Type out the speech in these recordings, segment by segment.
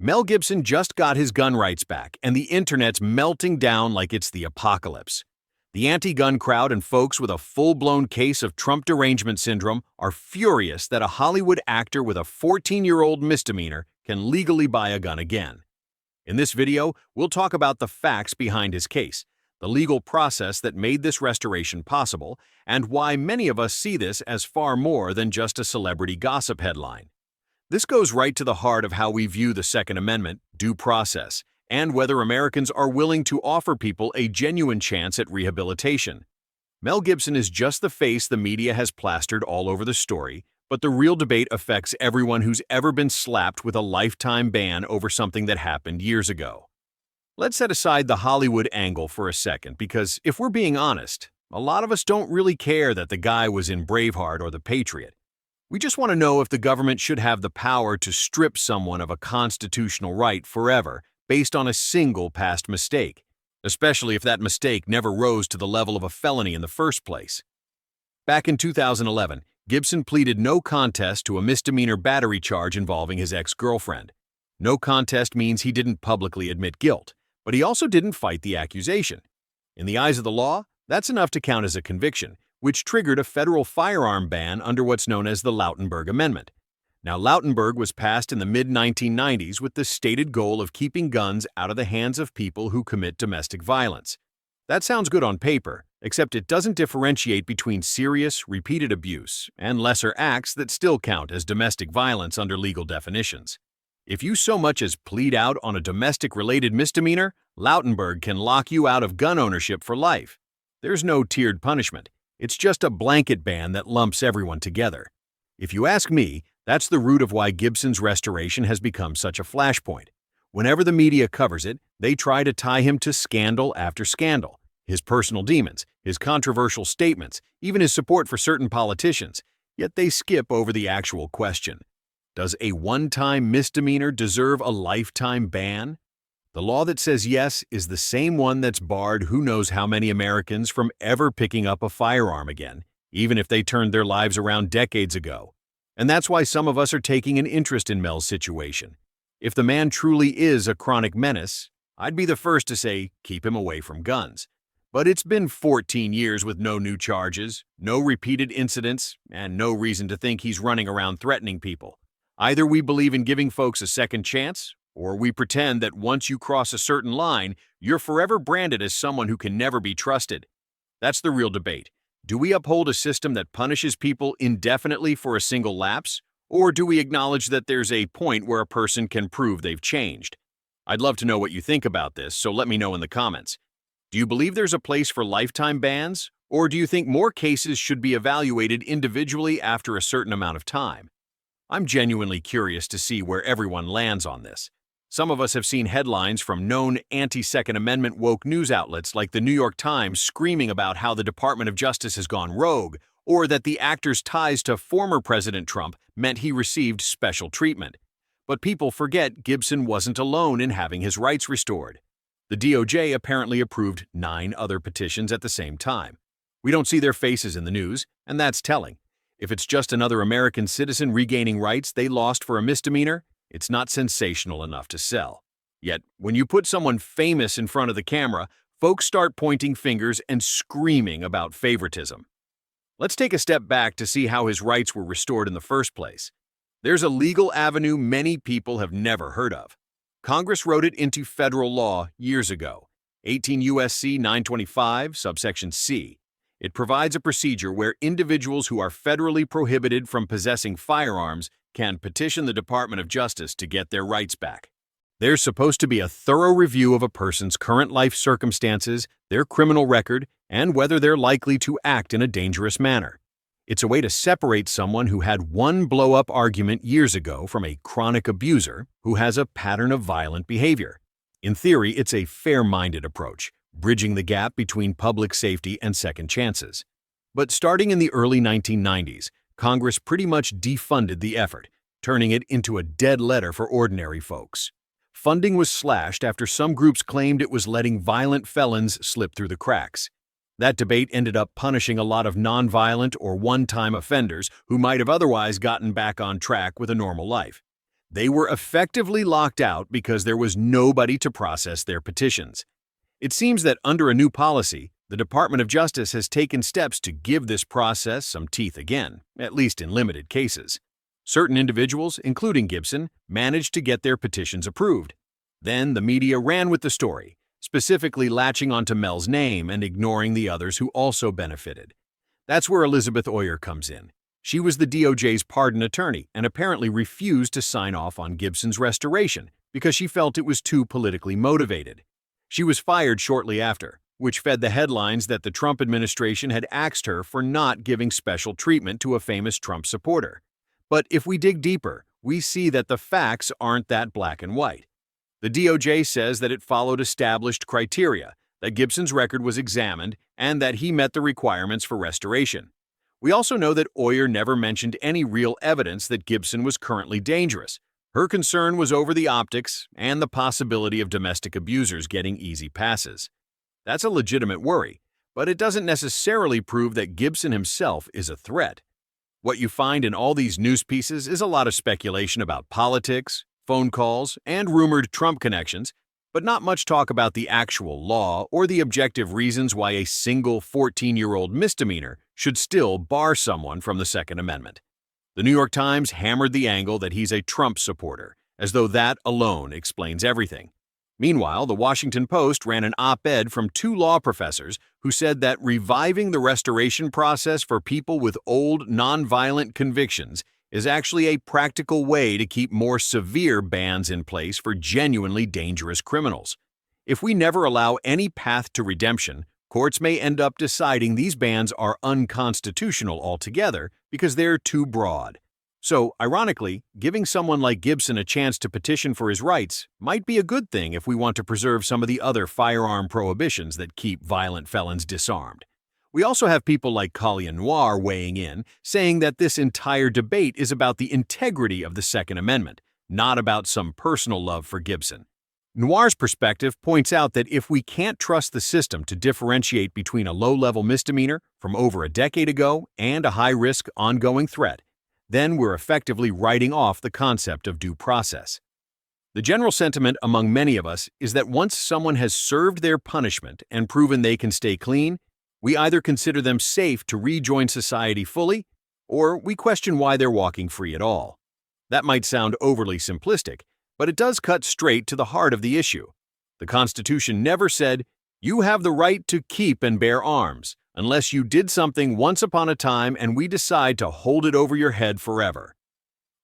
Mel Gibson just got his gun rights back, and the internet's melting down like it's the apocalypse. The anti-gun crowd and folks with a full-blown case of Trump derangement syndrome are furious that a Hollywood actor with a 14-year-old misdemeanor can legally buy a gun again. In this video, we'll talk about the facts behind his case, the legal process that made this restoration possible, and why many of us see this as far more than just a celebrity gossip headline. This goes right to the heart of how we view the Second Amendment, due process, and whether Americans are willing to offer people a genuine chance at rehabilitation. Mel Gibson is just the face the media has plastered all over the story, but the real debate affects everyone who's ever been slapped with a lifetime ban over something that happened years ago. Let's set aside the Hollywood angle for a second, because if we're being honest, a lot of us don't really care that the guy was in Braveheart or The Patriot. We just want to know if the government should have the power to strip someone of a constitutional right forever based on a single past mistake, especially if that mistake never rose to the level of a felony in the first place. Back in 2011, Gibson pleaded no contest to a misdemeanor battery charge involving his ex-girlfriend. No contest means he didn't publicly admit guilt, but he also didn't fight the accusation. In the eyes of the law, that's enough to count as a conviction, which triggered a federal firearm ban under what's known as the Lautenberg Amendment. Now, Lautenberg was passed in the mid-1990s with the stated goal of keeping guns out of the hands of people who commit domestic violence. That sounds good on paper, except it doesn't differentiate between serious, repeated abuse and lesser acts that still count as domestic violence under legal definitions. If you so much as plead out on a domestic-related misdemeanor, Lautenberg can lock you out of gun ownership for life. There's no tiered punishment. It's just a blanket ban that lumps everyone together. If you ask me, that's the root of why Gibson's restoration has become such a flashpoint. Whenever the media covers it, they try to tie him to scandal after scandal, his personal demons, his controversial statements, even his support for certain politicians, yet they skip over the actual question. Does a one-time misdemeanor deserve a lifetime ban? The law that says yes is the same one that's barred who knows how many Americans from ever picking up a firearm again, even if they turned their lives around decades ago. And that's why some of us are taking an interest in Mel's situation. If the man truly is a chronic menace, I'd be the first to say keep him away from guns. But it's been 14 years with no new charges, no repeated incidents, and no reason to think he's running around threatening people. Either we believe in giving folks a second chance, or we pretend that once you cross a certain line, you're forever branded as someone who can never be trusted. That's the real debate. Do we uphold a system that punishes people indefinitely for a single lapse, or do we acknowledge that there's a point where a person can prove they've changed? I'd love to know what you think about this, so let me know in the comments. Do you believe there's a place for lifetime bans, or do you think more cases should be evaluated individually after a certain amount of time? I'm genuinely curious to see where everyone lands on this. Some of us have seen headlines from known anti-Second Amendment woke news outlets like the New York Times screaming about how the Department of Justice has gone rogue, or that the actor's ties to former President Trump meant he received special treatment. But people forget Gibson wasn't alone in having his rights restored. The DOJ apparently approved 9 other petitions at the same time. We don't see their faces in the news, and that's telling. If it's just another American citizen regaining rights they lost for a misdemeanor, it's not sensational enough to sell. Yet, when you put someone famous in front of the camera, folks start pointing fingers and screaming about favoritism. Let's take a step back to see how his rights were restored in the first place. There's a legal avenue many people have never heard of. Congress wrote it into federal law years ago, 18 U.S.C. 925, subsection C. It provides a procedure where individuals who are federally prohibited from possessing firearms can petition the Department of Justice to get their rights back. There's supposed to be a thorough review of a person's current life circumstances, their criminal record, and whether they're likely to act in a dangerous manner. It's a way to separate someone who had one blow-up argument years ago from a chronic abuser who has a pattern of violent behavior. In theory, it's a fair-minded approach, bridging the gap between public safety and second chances. But starting in the early 1990s, Congress pretty much defunded the effort, turning it into a dead letter for ordinary folks. Funding was slashed after some groups claimed it was letting violent felons slip through the cracks. That debate ended up punishing a lot of nonviolent or one-time offenders who might have otherwise gotten back on track with a normal life. They were effectively locked out because there was nobody to process their petitions. It seems that under a new policy, the Department of Justice has taken steps to give this process some teeth again, at least in limited cases. Certain individuals, including Gibson, managed to get their petitions approved. Then the media ran with the story, specifically latching onto Mel's name and ignoring the others who also benefited. That's where Elizabeth Oyer comes in. She was the DOJ's pardon attorney and apparently refused to sign off on Gibson's restoration because she felt it was too politically motivated. She was fired shortly after, which fed the headlines that the Trump administration had axed her for not giving special treatment to a famous Trump supporter. But if we dig deeper, we see that the facts aren't that black and white. The DOJ says that it followed established criteria, that Gibson's record was examined, and that he met the requirements for restoration. We also know that Oyer never mentioned any real evidence that Gibson was currently dangerous. Her concern was over the optics and the possibility of domestic abusers getting easy passes. That's a legitimate worry, but it doesn't necessarily prove that Gibson himself is a threat. What you find in all these news pieces is a lot of speculation about politics, phone calls, and rumored Trump connections, but not much talk about the actual law or the objective reasons why a single 14-year-old misdemeanor should still bar someone from the Second Amendment. The New York Times hammered the angle that he's a Trump supporter, as though that alone explains everything. Meanwhile, the Washington Post ran an op-ed from two law professors who said that reviving the restoration process for people with old, nonviolent convictions is actually a practical way to keep more severe bans in place for genuinely dangerous criminals. If we never allow any path to redemption, courts may end up deciding these bans are unconstitutional altogether because they're too broad. So, ironically, giving someone like Gibson a chance to petition for his rights might be a good thing if we want to preserve some of the other firearm prohibitions that keep violent felons disarmed. We also have people like Collier Noir weighing in, saying that this entire debate is about the integrity of the Second Amendment, not about some personal love for Gibson. Noir's perspective points out that if we can't trust the system to differentiate between a low-level misdemeanor from over a decade ago and a high-risk ongoing threat, then we're effectively writing off the concept of due process. The general sentiment among many of us is that once someone has served their punishment and proven they can stay clean, we either consider them safe to rejoin society fully, or we question why they're walking free at all. That might sound overly simplistic, but it does cut straight to the heart of the issue. The Constitution never said, "You have the right to keep and bear arms, unless you did something once upon a time and we decide to hold it over your head forever."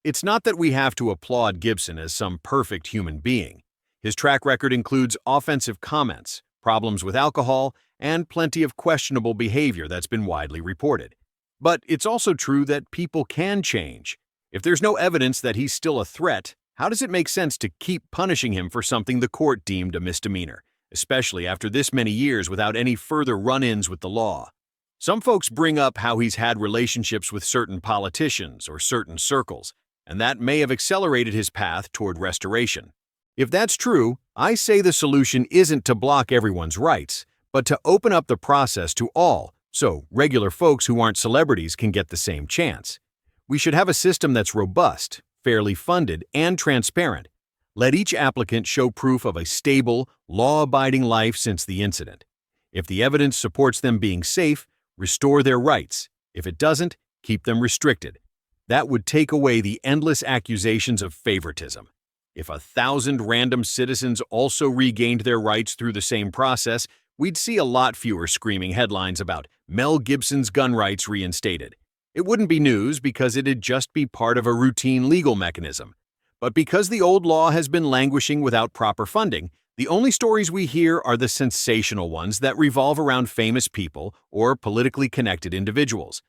It's not that we have to applaud Gibson as some perfect human being. His track record includes offensive comments, problems with alcohol, and plenty of questionable behavior that's been widely reported. But it's also true that people can change. If there's no evidence that he's still a threat, how does it make sense to keep punishing him for something the court deemed a misdemeanor, especially after this many years without any further run-ins with the law? Some folks bring up how he's had relationships with certain politicians or certain circles, and that may have accelerated his path toward restoration. If that's true, I say the solution isn't to block everyone's rights, but to open up the process to all, so regular folks who aren't celebrities can get the same chance. We should have a system that's robust, fairly funded, and transparent. Let each applicant show proof of a stable, law-abiding life since the incident. If the evidence supports them being safe, restore their rights. If it doesn't, keep them restricted. That would take away the endless accusations of favoritism. If 1,000 random citizens also regained their rights through the same process, we'd see a lot fewer screaming headlines about Mel Gibson's gun rights reinstated. It wouldn't be news because it'd just be part of a routine legal mechanism. But because the old law has been languishing without proper funding, the only stories we hear are the sensational ones that revolve around famous people or politically connected individuals.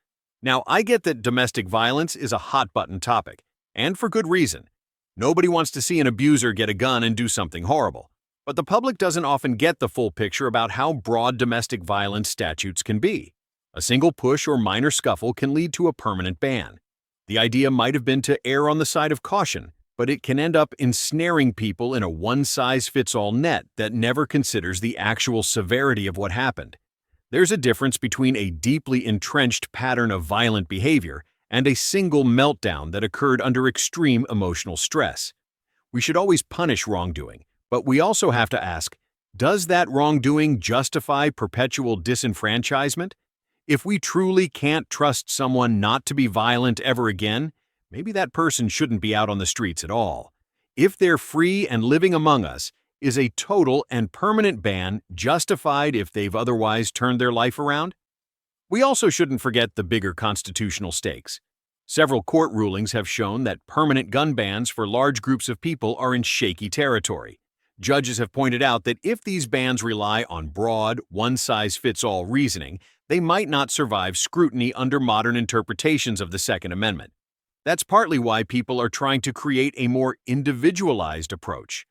Now, I get that domestic violence is a hot-button topic, and for good reason. Nobody wants to see an abuser get a gun and do something horrible. But the public doesn't often get the full picture about how broad domestic violence statutes can be. A single push or minor scuffle can lead to a permanent ban. The idea might have been to err on the side of caution, but it can end up ensnaring people in a one-size-fits-all net that never considers the actual severity of what happened. There's a difference between a deeply entrenched pattern of violent behavior and a single meltdown that occurred under extreme emotional stress. We should always punish wrongdoing, but we also have to ask, does that wrongdoing justify perpetual disenfranchisement? If we truly can't trust someone not to be violent ever again, maybe that person shouldn't be out on the streets at all. If they're free and living among us, is a total and permanent ban justified if they've otherwise turned their life around? We also shouldn't forget the bigger constitutional stakes. Several court rulings have shown that permanent gun bans for large groups of people are in shaky territory. Judges have pointed out that if these bans rely on broad, one-size-fits-all reasoning, they might not survive scrutiny under modern interpretations of the Second Amendment. That's partly why people are trying to create a more individualized approach.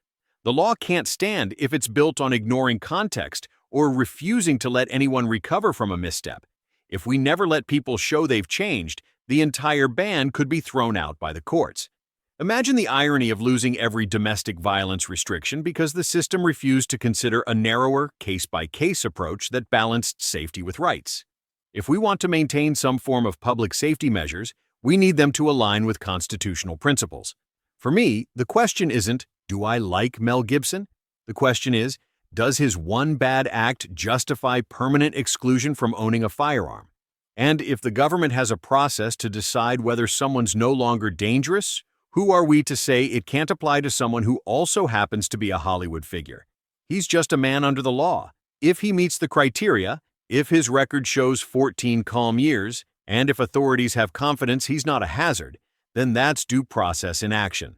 The law can't stand if it's built on ignoring context or refusing to let anyone recover from a misstep. If we never let people show they've changed, the entire ban could be thrown out by the courts. Imagine the irony of losing every domestic violence restriction because the system refused to consider a narrower, case-by-case approach that balanced safety with rights. If we want to maintain some form of public safety measures, we need them to align with constitutional principles. For me, the question isn't, do I like Mel Gibson? The question is, does his one bad act justify permanent exclusion from owning a firearm? And if the government has a process to decide whether someone's no longer dangerous, who are we to say it can't apply to someone who also happens to be a Hollywood figure? He's just a man under the law. If he meets the criteria, if his record shows 14 calm years, and if authorities have confidence he's not a hazard, then that's due process in action.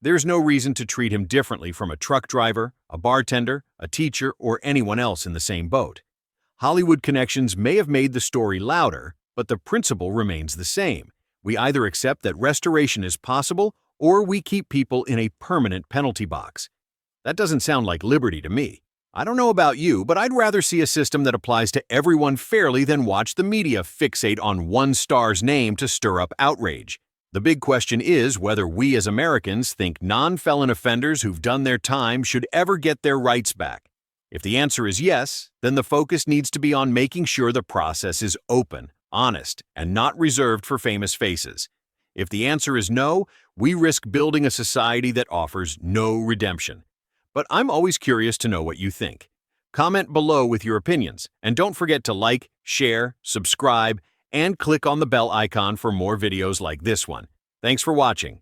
There's no reason to treat him differently from a truck driver, a bartender, a teacher, or anyone else in the same boat. Hollywood connections may have made the story louder, but the principle remains the same. We either accept that restoration is possible, or we keep people in a permanent penalty box. That doesn't sound like liberty to me. I don't know about you, but I'd rather see a system that applies to everyone fairly than watch the media fixate on one star's name to stir up outrage. The big question is whether we as Americans think non-felon offenders who've done their time should ever get their rights back. If the answer is yes, then the focus needs to be on making sure the process is open, honest, and not reserved for famous faces. If the answer is no, we risk building a society that offers no redemption. But I'm always curious to know what you think. Comment below with your opinions, and don't forget to like, share, subscribe, and click on the bell icon for more videos like this one. Thanks for watching.